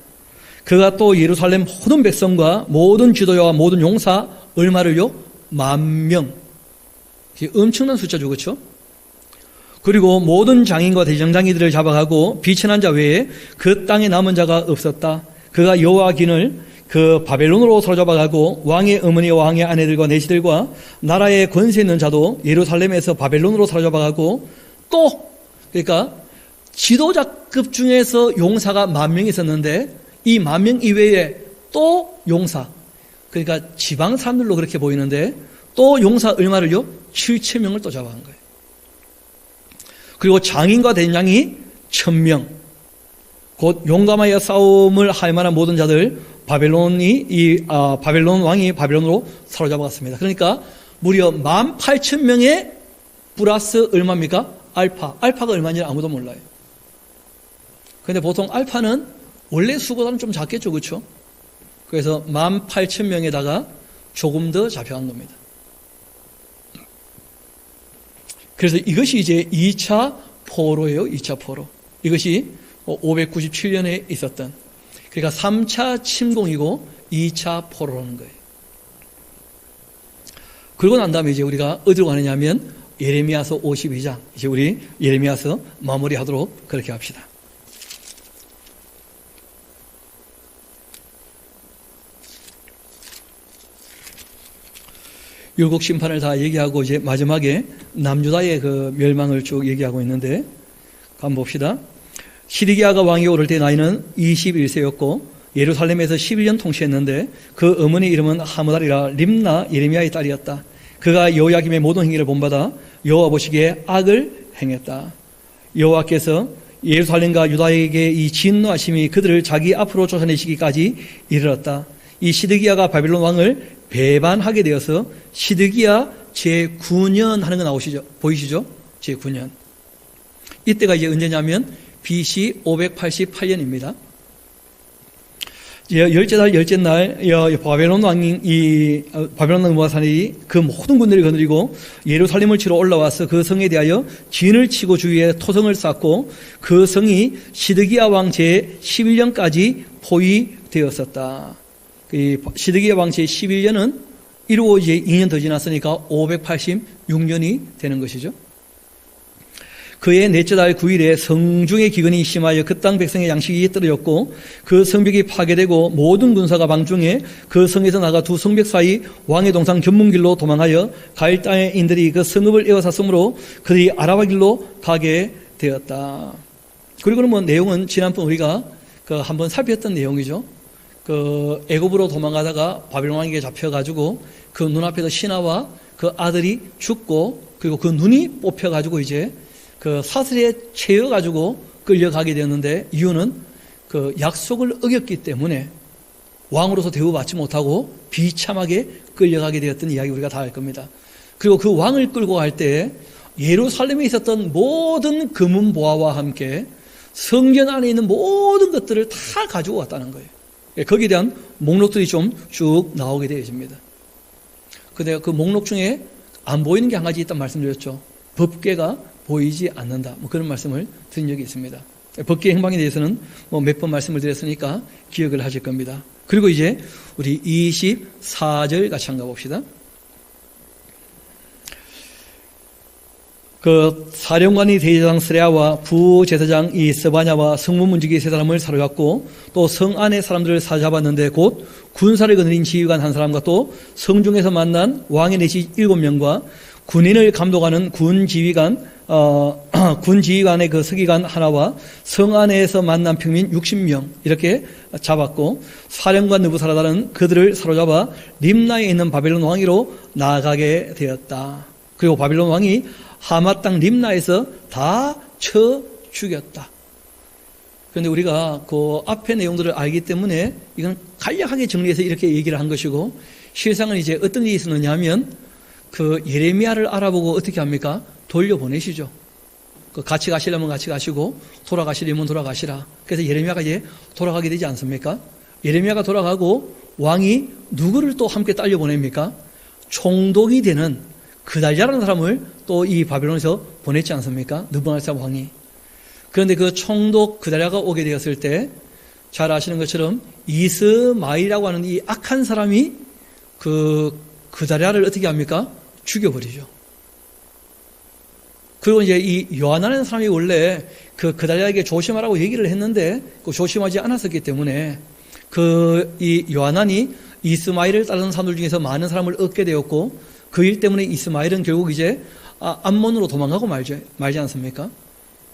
그가 또 예루살렘 모든 백성과 모든 지도자와 모든 용사 얼마를요? 10,000명. 엄청난 숫자죠. 그렇죠? 그리고 모든 장인과 대장장이들을 잡아가고 비천한 자 외에 그 땅에 남은 자가 없었다. 그가 여호와긴을 그 바벨론으로 사로잡아가고 왕의 어머니와 왕의 아내들과 내시들과 나라의 권세 있는 자도 예루살렘에서 바벨론으로 사로잡아가고 또, 그러니까 지도자급 중에서 용사가 10,000명 있었는데 이 10,000명 이외에 또 용사, 그러니까 지방 사람들로 그렇게 보이는데 또 용사 얼마를요? 7,000명을 또 잡아간 거예요. 그리고 장인과 대장이 1,000명, 곧 용감하여 싸움을 할 만한 모든 자들 바벨론 왕이 바벨론으로 사로잡아갔습니다. 그러니까 무려 18,000명의 플러스 얼마입니까? 알파가 얼마인지 아무도 몰라요. 그런데 보통 알파는 원래 수보다는 좀 작겠죠. 그렇죠? 그래서 18,000명에다가 조금 더 잡혀간 겁니다. 그래서 이것이 이제 2차 포로예요. 2차 포로. 이것이 597년에 있었던. 그러니까 3차 침공이고 2차 포로라는 거예요. 그러고 난 다음에 이제 우리가 어디로 가느냐 하면 예레미야서 52장, 이제 우리 예레미야서 마무리하도록 그렇게 합시다. 율곡 심판을 다 얘기하고 이제 마지막에 남유다의 그 멸망을 쭉 얘기하고 있는데, 한번 봅시다. 시드기야가 왕이 오를 때 나이는 21세였고 예루살렘에서 11년 통치했는데 그 어머니 이름은 하므달이라 림나 예레미야의 딸이었다. 그가 여호야김의 모든 행위를 본받아 여호와 보시기에 악을 행했다. 여호와께서 예루살렘과 유다에게 이 진노하심이 그들을 자기 앞으로 쫓아내시기까지 이르렀다. 이 시드기야가 바빌론 왕을 배반하게 되어서 시드기야 제9년 하는 거 나오시죠? 보이시죠? 제9년. 이때가 이제 언제냐면 BC 588년입니다. 열째 달 열째 날 바벨론 왕이 바벨론 왕 느부갓네살이 그 모든 군대를 거느리고 예루살렘을 치러 올라와서 그 성에 대하여 진을 치고 주위에 토성을 쌓고 그 성이 시드기야 왕 제 11년까지 포위되었었다. 시드기야 왕 제 11년은 이루고 이제 2년 더 지났으니까 586년이 되는 것이죠. 그의 넷째 달 9일에 성중의 기근이 심하여 그 땅 백성의 양식이 떨어졌고 그 성벽이 파괴되고 모든 군사가 방중해 그 성에서 나가 두 성벽 사이 왕의 동상 견문길로 도망하여 가일 땅인들이 그 성읍을 에워쌌으므로 그들이 아라바 길로 가게 되었다. 그리고는 뭐 내용은 지난번 우리가 그 한번 살폈던 내용이죠. 그 애굽으로 도망가다가 바빌론 왕에게 잡혀가지고 그 눈앞에서 신하와 그 아들이 죽고 그리고 그 눈이 뽑혀가지고 이제 그 사슬에 채여가지고 끌려가게 되었는데 이유는 그 약속을 어겼기 때문에 왕으로서 대우받지 못하고 비참하게 끌려가게 되었던 이야기 우리가 다 알 겁니다. 그리고 그 왕을 끌고 갈 때 예루살렘에 있었던 모든 금은 보화와 함께 성전 안에 있는 모든 것들을 다 가지고 왔다는 거예요. 거기에 대한 목록들이 좀 쭉 나오게 되어집니다. 근데 그 목록 중에 안 보이는 게 한 가지 있다는 말씀드렸죠. 법궤가 보이지 않는다. 뭐 그런 말씀을 드린 적이 있습니다. 법궤 행방에 대해서는 뭐 몇 번 말씀을 드렸으니까 기억을 하실 겁니다. 그리고 이제 우리 24절 같이 한번 가봅시다. 그 사령관이 대제사장 스레야와 부제사장 이 스바냐와 성문문지기 세 사람을 사로잡고 또 성 안의 사람들을 사로잡았는데 곧 군사를 거느린 지휘관 한 사람과 또 성중에서 만난 왕의 내시 7명과 군인을 감독하는 군지휘관의 그 서기관 하나와 성 안에서 만난 평민 60명 이렇게 잡았고 사령관 느부사라다는 그들을 사로잡아 림나에 있는 바벨론 왕위로 나아가게 되었다. 그리고 바벨론 왕이 하마 땅 림나에서 다 쳐 죽였다. 그런데 우리가 그 앞의 내용들을 알기 때문에 이건 간략하게 정리해서 이렇게 얘기를 한 것이고 실상은 이제 어떤 일이 있었느냐 하면 그 예레미야를 알아보고 어떻게 합니까? 돌려보내시죠. 그 같이 가시려면 같이 가시고 돌아가시려면 돌아가시라. 그래서 예레미야가 이제 돌아가게 되지 않습니까? 예레미야가 돌아가고 왕이 누구를 또 함께 딸려 보냅니까? 총독이 되는 그달랴라는 사람을 또 이 바벨론에서 보냈지 않습니까? 느부갓네살 왕이. 그런데 그 총독 그달랴가 오게 되었을 때 잘 아시는 것처럼 이스마일이라고 하는 이 악한 사람이 그달랴를 어떻게 합니까? 죽여버리죠. 그리고 이제 이 요하나라는 사람이 원래 그달랴에게 조심하라고 얘기를 했는데 그 조심하지 않았었기 때문에 이 요하나니 이스마일을 따르는 사람들 중에서 많은 사람을 얻게 되었고 그 일 때문에 이스마일은 결국 이제 암몬으로 도망가고 말지 않습니까?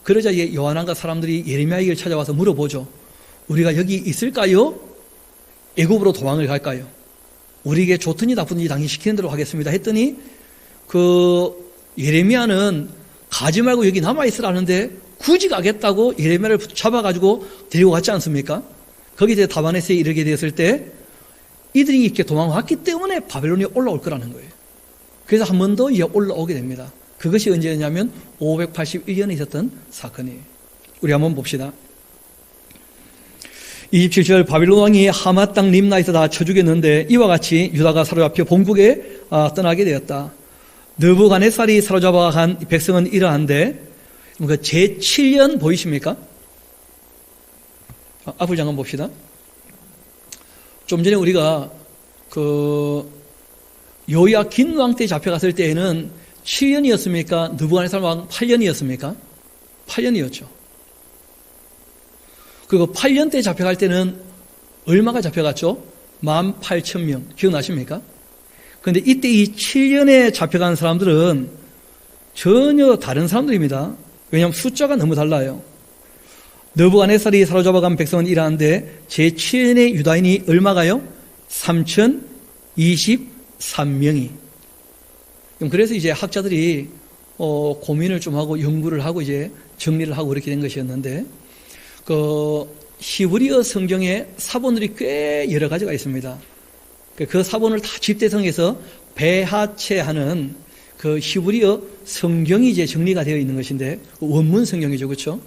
그러자 이제 요하나가 사람들이 예레미야에게 찾아와서 물어보죠. 우리가 여기 있을까요? 애굽으로 도망을 갈까요? 우리에게 좋든지 나쁘든지 당연히 시키는 대로 하겠습니다. 했더니 예레미야는 가지 말고 여기 남아있으라는데 굳이 가겠다고 예레미야를 잡아가지고 데리고 갔지 않습니까? 거기 이제 다바네스에 이르게 되었을 때 이들이 이렇게 도망왔기 때문에 바벨론이 올라올 거라는 거예요. 그래서 한 번 더 이제 올라오게 됩니다. 그것이 언제였냐면 581년에 있었던 사건이에요. 우리 한번 봅시다. 27절 바빌론 왕이 하마 땅 림나에서 다 쳐 죽였는데 이와 같이 유다가 사로잡혀 본국에 떠나게 되었다. 느부갓네살이 사로잡아 간 백성은 이러한데 제7년 보이십니까? 앞을 잠깐 봅시다. 좀 전에 우리가 요야긴 왕 때 잡혀갔을 때에는 7년이었습니까? 느부갓네살 왕 8년이었습니까? 8년이었죠. 그리고 8년 때 잡혀갈 때는 얼마가 잡혀갔죠? 18,000명. 기억나십니까? 그런데 이때 이 7년에 잡혀간 사람들은 전혀 다른 사람들입니다. 왜냐하면 숫자가 너무 달라요. 느부갓네살이 사로잡아간 백성은 이러한데 제7년의 유다인이 얼마가요? 3,023명이. 그래서 이제 학자들이 고민을 좀 하고 연구를 하고 이제 정리를 하고 그렇게 된 것이었는데, 히브리어 성경에 사본들이 꽤 여러 가지가 있습니다. 그 사본을 다 집대성해서 배하체하는 그 히브리어 성경이 이제 정리가 되어 있는 것인데, 원문 성경이죠, 그렇죠?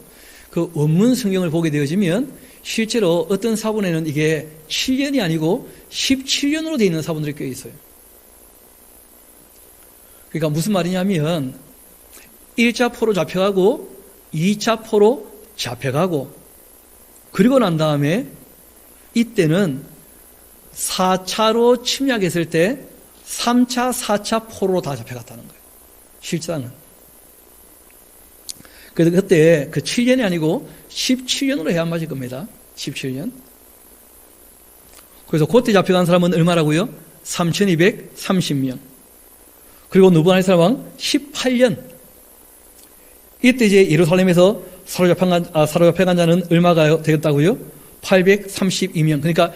그 원문 성경을 보게 되어지면 실제로 어떤 사본에는 이게 7년이 아니고 17년으로 되어 있는 사본들이 꽤 있어요. 그러니까 무슨 말이냐면 1차 포로 잡혀가고 2차 포로 잡혀가고 그리고 난 다음에 이때는 4차로 침략했을 때 3차, 4차 포로로 다 잡혀갔다는 거예요. 실상은. 그래서 그때 그 7년이 아니고 17년으로 해야 맞을 겁니다. 17년. 그래서 그때 잡혀간 사람은 얼마라고요? 3,230명. 그리고 느부갓네살 왕 18년. 이때 이제 예루살렘에서 사로잡혀간 자는 얼마가 되겠다고요? 832명. 그러니까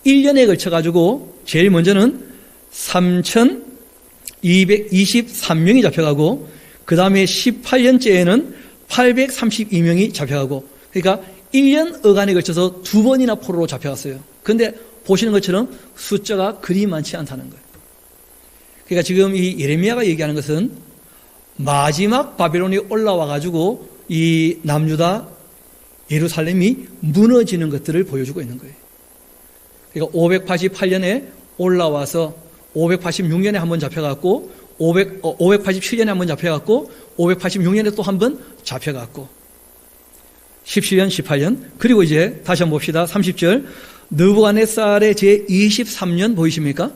1년에 걸쳐가지고 제일 먼저는 3,223명이 잡혀가고 그 다음에 18년째에는 832명이 잡혀가고, 그러니까 1년 어간에 걸쳐서 2번이나 포로로 잡혀갔어요. 그런데 보시는 것처럼 숫자가 그리 많지 않다는 거예요. 그러니까 지금 이 예레미야가 얘기하는 것은 마지막 바벨론이 올라와가지고 이 남유다 예루살렘이 무너지는 것들을 보여주고 있는 거예요. 그러니까 588년에 올라와서 586년에 한번 잡혀갔고 587년에 한번 잡혀갔고 586년에 또 한 번 잡혀갔고 17년, 18년. 그리고 이제 다시 한번 봅시다. 30절. 느부갓네살의 제23년 보이십니까?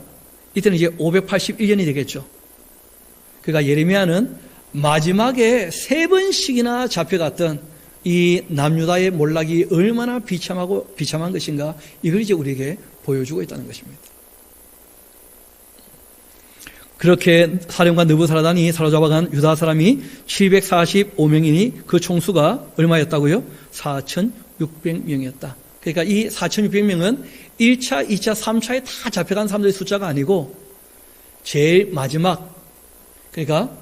이때는 이제 581년이 되겠죠. 그러니까 예레미야는 마지막에 3번씩이나 잡혀갔던 이 남유다의 몰락이 얼마나 비참한 것인가, 이걸 이제 우리에게 보여주고 있다는 것입니다. 그렇게 사령관 느부사라단이 사로잡아간 유다 사람이 745명이니 그 총수가 얼마였다고요? 4,600명이었다. 그러니까 이 4,600명은 1차, 2차, 3차에 다 잡혀간 사람들의 숫자가 아니고 제일 마지막, 그러니까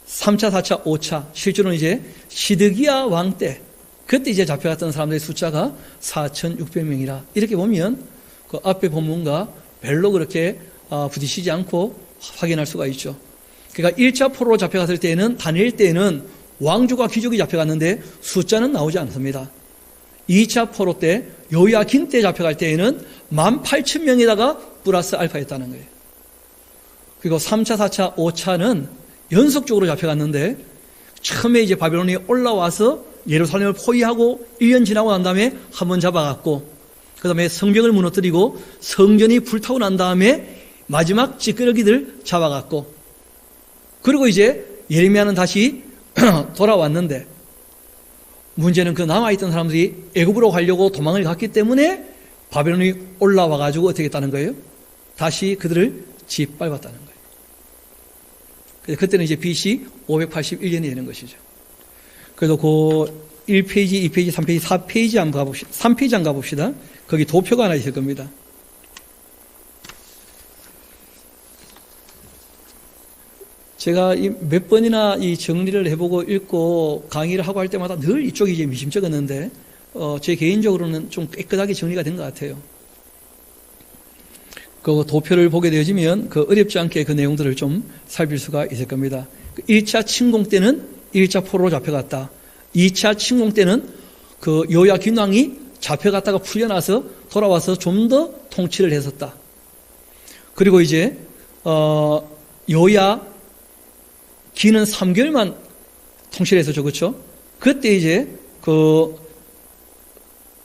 3차, 4차, 5차, 실제로는 이제 시드기야 왕 때 그때 이제 잡혀갔던 사람들의 숫자가 4,600명이라. 이렇게 보면 그 앞에 본문과 별로 그렇게 부딪히지 않고 확인할 수가 있죠. 그러니까 1차 포로로 잡혀갔을 때에는, 다니엘 때에는 왕족과 귀족이 잡혀갔는데 숫자는 나오지 않습니다. 2차 포로 때, 요야긴 때 잡혀갈 때에는 18,000명에다가 플러스 알파였다는 거예요. 그리고 3차, 4차, 5차는 연속적으로 잡혀갔는데 처음에 이제 바벨론이 올라와서 예루살렘을 포위하고 1년 지나고 난 다음에 한 번 잡아갔고, 그 다음에 성벽을 무너뜨리고 성전이 불타고 난 다음에 마지막 찌끄러기들 잡아갔고, 그리고 이제 예레미야는 다시 돌아왔는데 문제는 그 남아있던 사람들이 애굽으로 가려고 도망을 갔기 때문에 바벨론이 올라와가지고 어떻게 했다는 거예요? 다시 그들을 짓밟았다는 거예요. 그래서 그때는 이제 BC 581년이 되는 것이죠. 그래서 그 1페이지, 2페이지, 3페이지, 4페이지 한번 가봅시다. 3페이지 한번 가봅시다. 거기 도표가 하나 있을 겁니다. 제가 몇 번이나 이 정리를 해보고 읽고 강의를 하고 할 때마다 늘 이쪽이 이제 미심쩍었는데, 제 개인적으로는 좀 깨끗하게 정리가 된 것 같아요. 그 도표를 보게 되어지면 그 어렵지 않게 그 내용들을 좀 살필 수가 있을 겁니다. 1차 침공 때는 1차 포로로 잡혀갔다. 2차 침공 때는 그 요야긴 왕이 잡혀갔다가 풀려나서 돌아와서 좀 더 통치를 했었다. 그리고 이제 요야기는 3개월만 통치를 했었죠, 그렇죠? 그때 이제 그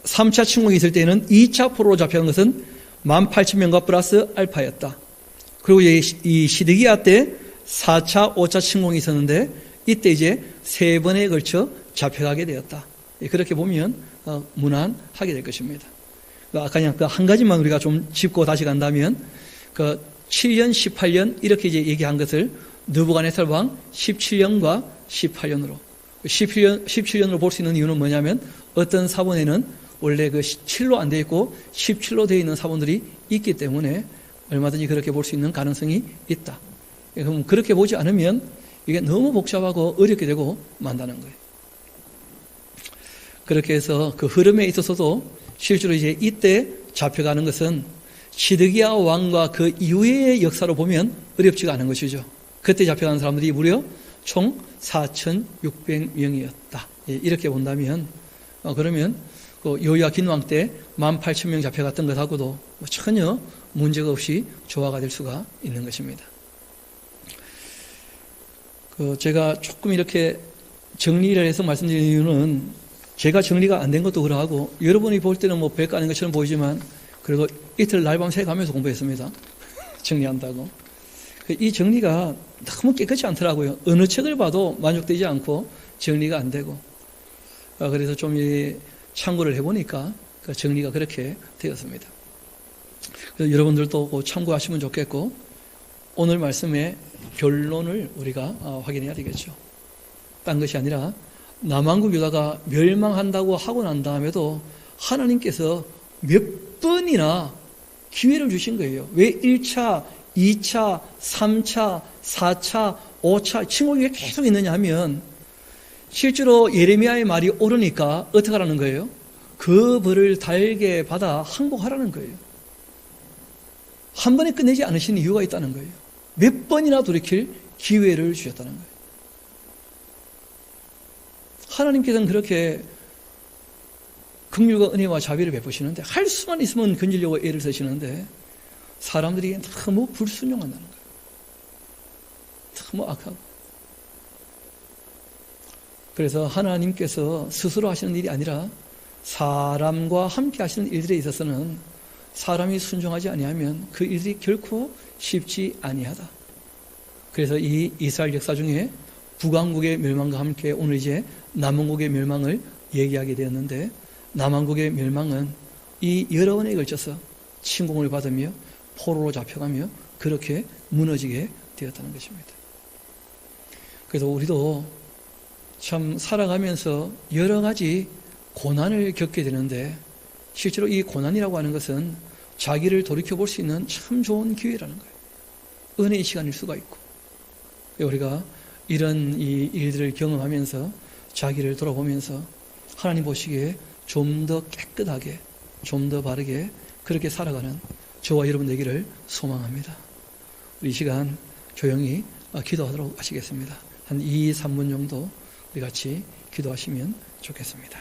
3차 침공이 있을 때는 2차 포로로 잡혀간 것은 18,000명과 플러스 알파였다. 그리고 이 시드기야 때 4차, 5차 침공이 있었는데 이때 이제 3번에 걸쳐 잡혀가게 되었다. 그렇게 보면 무난하게 될 것입니다. 아까 그냥 그 한 가지만 우리가 좀 짚고 다시 간다면 그 7년, 18년 이렇게 이제 얘기한 것을 느부갓네살 왕 17년과 18년으로 17년으로 볼 수 있는 이유는 뭐냐면 어떤 사본에는 원래 그 7로 안 되어 있고 17로 되어 있는 사본들이 있기 때문에 얼마든지 그렇게 볼 수 있는 가능성이 있다. 그럼 그렇게 보지 않으면 이게 너무 복잡하고 어렵게 되고 만다는 거예요. 그렇게 해서 그 흐름에 있어서도 실제로 이제 이때 잡혀가는 것은 시드기야 왕과 그 이후의 역사로 보면 어렵지가 않은 것이죠. 그때 잡혀가는 사람들이 무려 총 4,600명이었다. 이렇게 본다면 그러면 그 여호야긴 왕 때 18,000명 잡혀갔던 것하고도 전혀 문제가 없이 조화가 될 수가 있는 것입니다. 제가 조금 이렇게 정리를 해서 말씀드리는 이유는 제가 정리가 안 된 것도 그러하고 여러분이 볼 때는 뭐 별거 아닌 것처럼 보이지만 그래도 이틀 날밤 새 가면서 공부했습니다. 정리한다고. 이 정리가 너무 깨끗이 않더라고요. 어느 책을 봐도 만족되지 않고 정리가 안 되고 그래서 좀 참고를 해보니까 정리가 그렇게 되었습니다. 그래서 여러분들도 참고하시면 좋겠고 오늘 말씀의 결론을 우리가 확인해야 되겠죠. 딴 것이 아니라 남한국 유다가 멸망한다고 하고 난 다음에도 하나님께서 몇 번이나 기회를 주신 거예요. 왜 1차, 2차, 3차, 4차, 5차 침공이 계속 있느냐 하면 실제로 예레미야의 말이 오르니까 어떻게 하라는 거예요? 그 벌을 달게 받아 항복하라는 거예요. 한 번에 끝내지 않으신 이유가 있다는 거예요. 몇 번이나 돌이킬 기회를 주셨다는 거예요. 하나님께서는 그렇게 긍휼과 은혜와 자비를 베푸시는데 할 수만 있으면 건지려고 애를 쓰시는데 사람들이 너무 불순종한다는 거예요. 너무 악하고. 그래서 하나님께서 스스로 하시는 일이 아니라 사람과 함께 하시는 일들에 있어서는 사람이 순종하지 아니하면 그 일이 결코 쉽지 아니하다. 그래서 이 이스라엘 역사 중에 북왕국의 멸망과 함께 오늘 이제 남왕국의 멸망을 얘기하게 되었는데 남왕국의 멸망은 이 여러 번에 걸쳐서 침공을 받으며 포로로 잡혀가며 그렇게 무너지게 되었다는 것입니다. 그래서 우리도 참 살아가면서 여러 가지 고난을 겪게 되는데 실제로 이 고난이라고 하는 것은 자기를 돌이켜볼 수 있는 참 좋은 기회라는 거예요. 은혜의 시간일 수가 있고 우리가 이런 이 일들을 경험하면서 자기를 돌아보면서 하나님 보시기에 좀 더 깨끗하게 좀 더 바르게 그렇게 살아가는 저와 여러분 되기를 소망합니다. 우리 이 시간 조용히 기도하도록 하시겠습니다. 한 2, 3분 정도 우리 같이 기도하시면 좋겠습니다.